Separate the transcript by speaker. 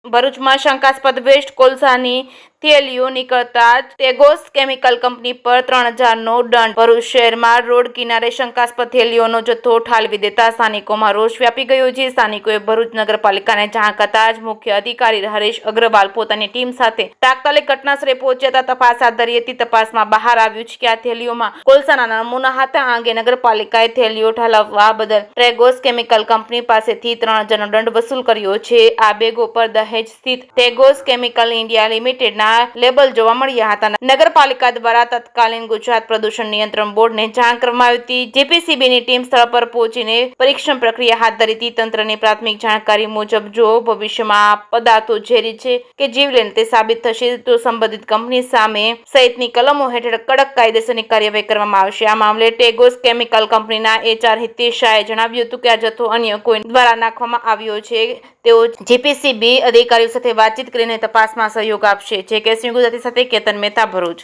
Speaker 1: ભરૂચમાં શંકાસ્પદ વેસ્ટ કોલસાની થેલીઓ નીકળતા ટેગોસ કેમિકલ કંપની પર 3000નો દંડ। ભરૂચ શહેરમાં રોડ કિનારે શંકાસ્પદ થેલીઓનો જથ્થો ઠાલવી દેતા સ્થાનિકોમાં રોષ વ્યાપી ગયો છે। સ્થાનિકોએ ભરૂચ નગરપાલિકાને જાણ કરતા જ મુખ્ય અધિકારી હરેશ અગ્રવાલ પોતાની ટીમ સાથે તાત્કાલિક ઘટનાસ્થળે પહોંચ્યા હતા। તપાસ હાથ ધરી હતી। તપાસમાં બહાર આવ્યું છે કે આ થેલીઓમાં કોલસાના નમૂના હતા। આ અંગે નગરપાલિકાએ થેલીઓ ઠાલવવા બદલ ટેગોસ કેમિકલ કંપની પાસેથી 3000નો દંડ વસૂલ કર્યો છે। આ બેગો પર દહેજ સ્થિત ટેગોસ કેમિકલ ઇન્ડિયા લિમિટેડના લેબલ જોવા મળ્યા હતા। નગરપાલિકા દ્વારા તત્કાલીન ગુજરાત પ્રદૂષણ નિયંત્રણ બોર્ડને જાણ કરવામાં આવી હતી। જીપીસીબીની ટીમ સ્થળ પર પહોંચીને પરીક્ષણ પ્રક્રિયા હાથ ધરી હતી। તંત્રની પ્રાથમિક જાણકારી મુજબ જો ભવિષ્યમાં આ પદાર્થો ઝેરી છે કે જીવલેણ તે સાબિત થશે તો સંબંધિત કંપની સામે સહિતની કલમો હેઠળ કડક કાયદેસરની કાર્યવાહી કરવામાં આવશે। આ મામલે ટેગોસ કેમિકલ કંપનીના એચઆર હિતેશ શાહે જણાવ્યું હતું કે આ જથ્થો અન્ય કોઈ દ્વારા નાખવામાં આવ્યો છે। તેઓ જીપીસીબી અધિકારીઓ સાથે વાતચીત કરીને તપાસમાં સહયોગ આપશે। જે કેસની ગુજરાતી સાથે કેતન મહેતા, ભરૂચ।